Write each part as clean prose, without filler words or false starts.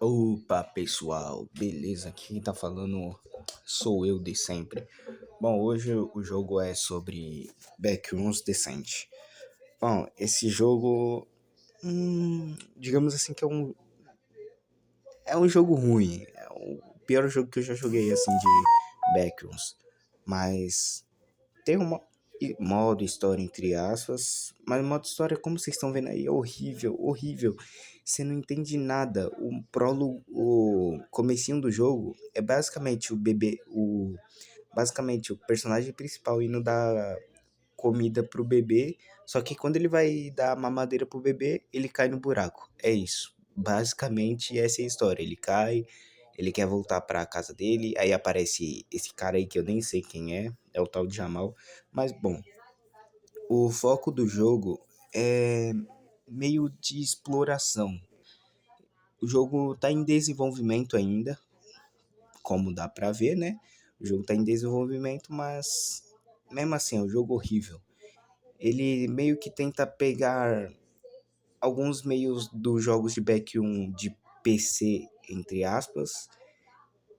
Opa, pessoal, beleza? Aqui quem tá falando sou eu de sempre. Bom, hoje o jogo é sobre Backrooms Descent. Bom, esse jogo, digamos assim que é um jogo ruim. É o pior jogo que eu já joguei assim de Backrooms. Mas tem um modo história entre aspas, mas o modo história, como vocês estão vendo aí, é horrível, horrível. Você não entende nada. O prólogo, o comecinho do jogo é basicamente o bebê, basicamente o personagem principal indo dar comida pro bebê, só que quando ele vai dar mamadeira pro bebê, ele cai no buraco. É isso. Basicamente essa é a história. Ele cai, ele quer voltar pra casa dele, aí aparece esse cara aí que eu nem sei quem é o tal de Jamal. Mas bom, o foco do jogo é meio de exploração. O jogo tá em desenvolvimento ainda, como dá pra ver, né? O jogo tá em desenvolvimento, mas mesmo assim é um jogo horrível. Ele meio que tenta pegar alguns meios dos jogos de Back 1 de PC, entre aspas,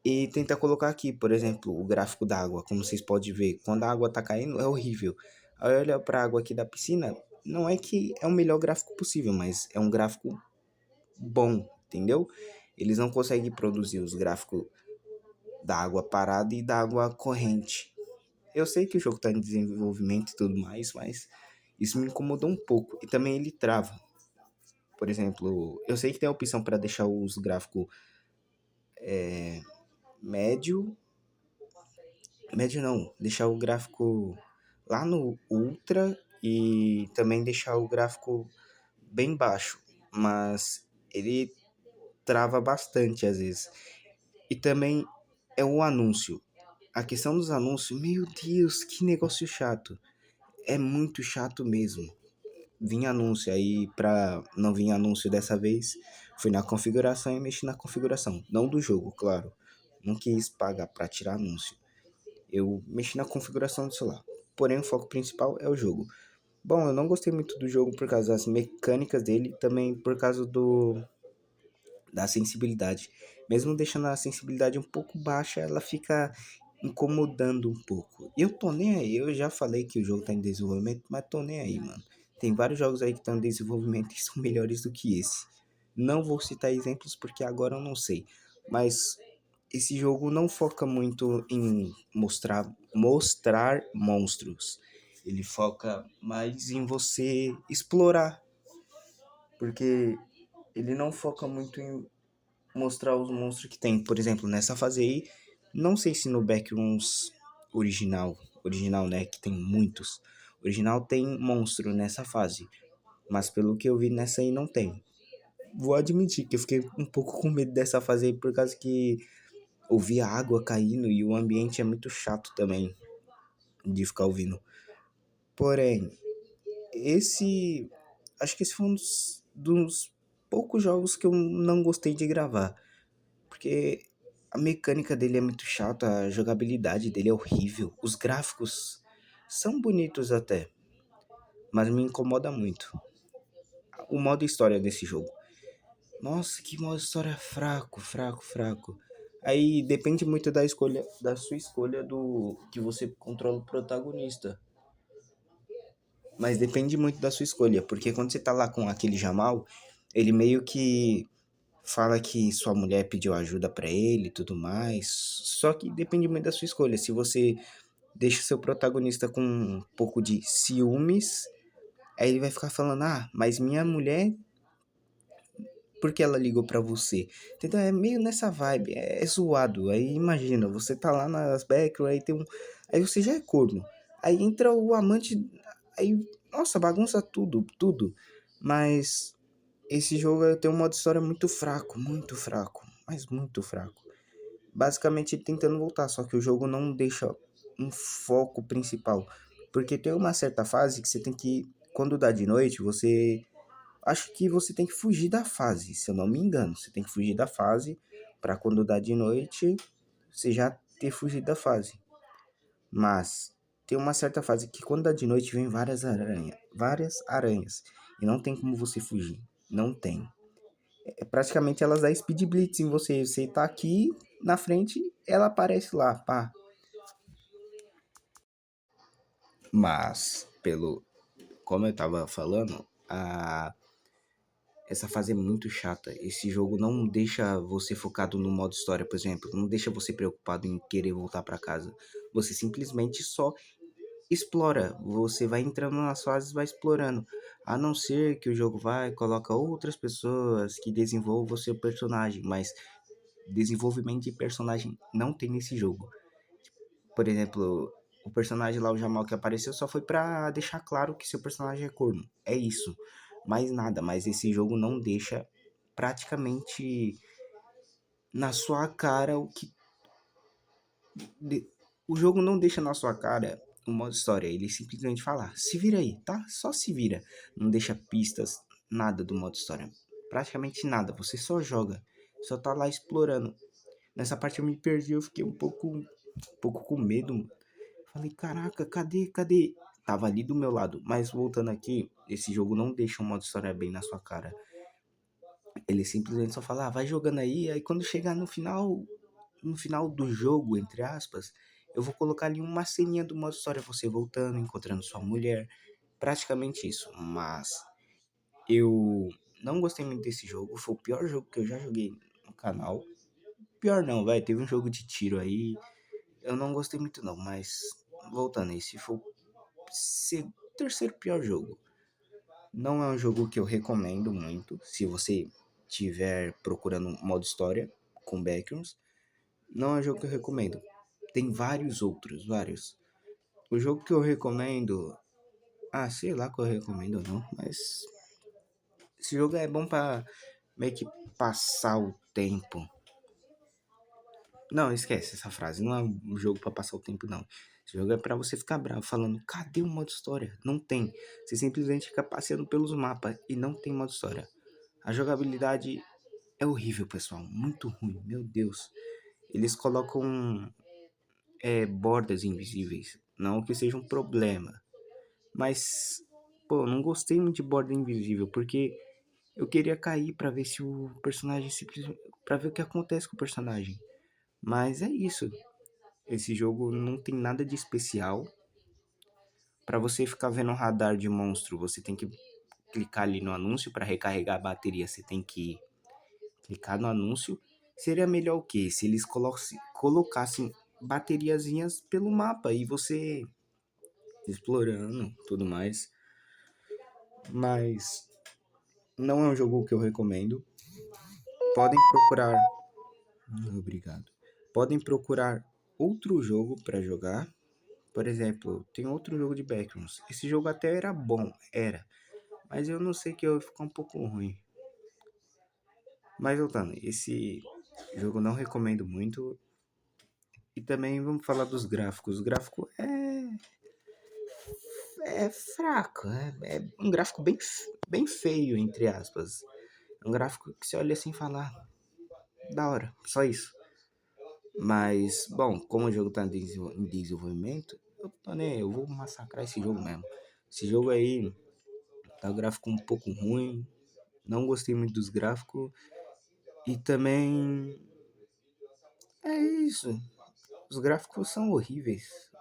e tenta colocar aqui, por exemplo, o gráfico da água. Como vocês podem ver, quando a água tá caindo é horrível. Aí olha pra água aqui da piscina, não é que é o melhor gráfico possível, mas é um gráfico bom, entendeu? Eles não conseguem produzir os gráficos da água parada e da água corrente. Eu sei que o jogo tá em desenvolvimento e tudo mais, mas isso me incomodou um pouco. E também ele trava. Por exemplo, eu sei que tem a opção para deixar os gráficos médio, médio não, deixar o gráfico lá no ultra e também deixar o gráfico bem baixo, mas ele trava bastante às vezes. E também é o anúncio. A questão dos anúncios, meu Deus, que negócio chato. É muito chato mesmo. Vinha anúncio aí, pra não vir anúncio dessa vez, fui na configuração e mexi na configuração, não do jogo, claro. Não quis pagar para tirar anúncio. Eu mexi na configuração do celular. Porém, o foco principal é o jogo. Bom, eu não gostei muito do jogo por causa das mecânicas dele, também por causa da sensibilidade. Mesmo deixando a sensibilidade um pouco baixa, ela fica incomodando um pouco. E eu tô nem aí, eu já falei que o jogo tá em desenvolvimento, mas tô nem aí, mano. Tem vários jogos aí que estão em desenvolvimento e são melhores do que esse. Não vou citar exemplos porque agora eu não sei, mas esse jogo não foca muito em mostrar monstros. Ele foca mais em você explorar, porque ele não foca muito em mostrar os monstros que tem. Por exemplo, nessa fase aí, não sei se no Backrooms original, né, que tem muitos. Original tem monstro nessa fase, mas pelo que eu vi nessa aí não tem. Vou admitir que eu fiquei um pouco com medo dessa fase aí por causa que ouvia água caindo e o ambiente é muito chato também de ficar ouvindo. Porém, esse acho que esse foi um dos poucos jogos que eu não gostei de gravar. Porque a mecânica dele é muito chata, a jogabilidade dele é horrível. Os gráficos são bonitos até, mas me incomoda muito. O modo história desse jogo. Nossa, que modo história fraco, fraco, fraco. Aí depende muito da escolha, da sua escolha do que você controla o protagonista. Mas depende muito da sua escolha, porque quando você tá lá com aquele Jamal, ele meio que fala que sua mulher pediu ajuda pra ele e tudo mais. Só que depende muito da sua escolha. Se você deixa seu protagonista com um pouco de ciúmes, aí ele vai ficar falando: "Ah, mas minha mulher, por que ela ligou pra você?" Entendeu? É meio nessa vibe, é zoado. Aí imagina, você tá lá nas backroom, aí tem um, aí você já é corno. Aí entra o amante, aí nossa, bagunça tudo, tudo. Mas esse jogo tem um modo história muito fraco, mas muito fraco. Basicamente tentando voltar, só que o jogo não deixa um foco principal. Porque tem uma certa fase que você tem que, quando dá de noite, você. Acho que você tem que fugir da fase, se eu não me engano. Você tem que fugir da fase para quando dá de noite, você já ter fugido da fase. Mas tem uma certa fase que quando dá de noite vem várias aranhas. Várias aranhas. E não tem como você fugir. Não tem. praticamente elas dão speed blitz em você. Você tá aqui na frente, ela aparece lá, pá. Mas, como eu tava falando, essa fase é muito chata. Esse jogo não deixa você focado no modo história, por exemplo. Não deixa você preocupado em querer voltar para casa. Você simplesmente só explora. Você vai entrando nas fases, vai explorando. A não ser que o jogo coloca outras pessoas que desenvolvam o seu personagem. Mas desenvolvimento de personagem não tem nesse jogo. Por exemplo, o personagem lá, o Jamal que apareceu, só foi pra deixar claro que seu personagem é corno. É isso. Mais nada. Mas esse jogo não deixa praticamente na sua cara o que. O jogo não deixa na sua cara o modo história. Ele simplesmente fala: se vira aí, tá? Só se vira. Não deixa pistas, nada do modo história. Praticamente nada. Você só joga. Só tá lá explorando. Nessa parte eu me perdi, eu fiquei um pouco com medo. Falei, caraca, cadê? Tava ali do meu lado. Mas voltando aqui, esse jogo não deixa um modo história bem na sua cara. Ele simplesmente só fala, vai jogando aí quando chegar no final do jogo, entre aspas, eu vou colocar ali uma ceninha do modo história, você voltando, encontrando sua mulher. Praticamente isso. Mas eu não gostei muito desse jogo. Foi o pior jogo que eu já joguei no canal. Pior não, vai. Teve um jogo de tiro aí. Eu não gostei muito não, mas voltando, esse foi o terceiro pior jogo. Não é um jogo que eu recomendo muito. Se você tiver procurando modo história com backgrounds, não é um jogo que eu recomendo. Tem vários outros, vários. O jogo que eu recomendo, sei lá que eu recomendo ou não, mas esse jogo é bom pra meio que passar o tempo. Não, esquece essa frase. Não é um jogo pra passar o tempo, não. Esse jogo é pra você ficar bravo, falando, cadê o modo história? Não tem. Você simplesmente fica passeando pelos mapas e não tem modo história. A jogabilidade é horrível, pessoal. Muito ruim, meu Deus. Eles colocam bordas invisíveis. Não que seja um problema. Mas, pô, não gostei muito de borda invisível, porque eu queria cair pra ver se o personagem simplesmente. Pra ver o que acontece com o personagem. Mas é isso. Esse jogo não tem nada de especial. Pra você ficar vendo um radar de monstro, você tem que clicar ali no anúncio. Pra recarregar a bateria, você tem que clicar no anúncio. Seria melhor o quê? Se eles colocassem bateriazinhas pelo mapa e você explorando tudo mais. Mas não é um jogo que eu recomendo. Podem procurar. Obrigado. Podem procurar outro jogo para jogar. Por exemplo, tem outro jogo de Backgrounds. Esse jogo até era bom, era. Mas eu não sei que eu ficou um pouco ruim. Mas voltando, esse jogo não recomendo muito. E também vamos falar dos gráficos. O gráfico é fraco. É um gráfico bem feio, entre aspas. É um gráfico que você olha assim e fala, da hora, só isso. Mas, bom, como o jogo tá em desenvolvimento, eu vou massacrar esse jogo mesmo. Esse jogo aí tá o gráfico um pouco ruim, não gostei muito dos gráficos e também é isso. Os gráficos são horríveis,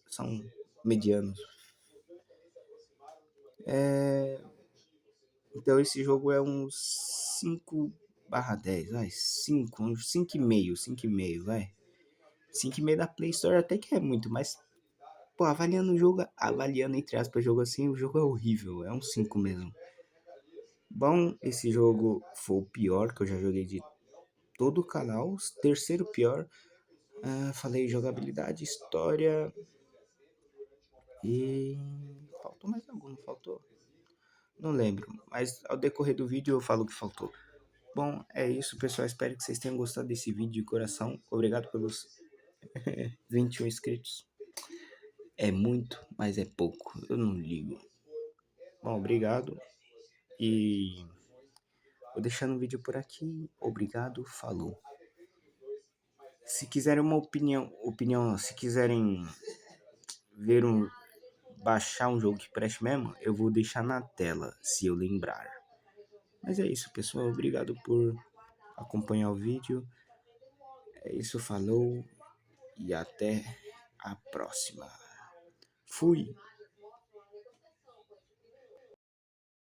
são medianos. Então esse jogo é uns 5/10, vai, 5, uns 5,5, 5,5, vai. 5,5 da Play Store até que é muito, mas pô, avaliando o jogo, avaliando entre aspas o jogo assim, o jogo é horrível, é um 5 mesmo. Bom, esse jogo foi o pior que eu já joguei de todo o canal, terceiro pior. Falei jogabilidade, história e faltou mais algum, não faltou? Não lembro, mas ao decorrer do vídeo eu falo que faltou. Bom, é isso, pessoal. Espero que vocês tenham gostado desse vídeo de coração. Obrigado pelos 21 inscritos. É muito, mas é pouco. Eu não ligo. Bom, obrigado. E vou deixando o vídeo por aqui. Obrigado, falou. Se quiserem uma opinião, se quiserem ver baixar um jogo que preste mesmo, eu vou deixar na tela, se eu lembrar. Mas é isso, pessoal. Obrigado por acompanhar o vídeo. É isso, falou e até a próxima. Fui!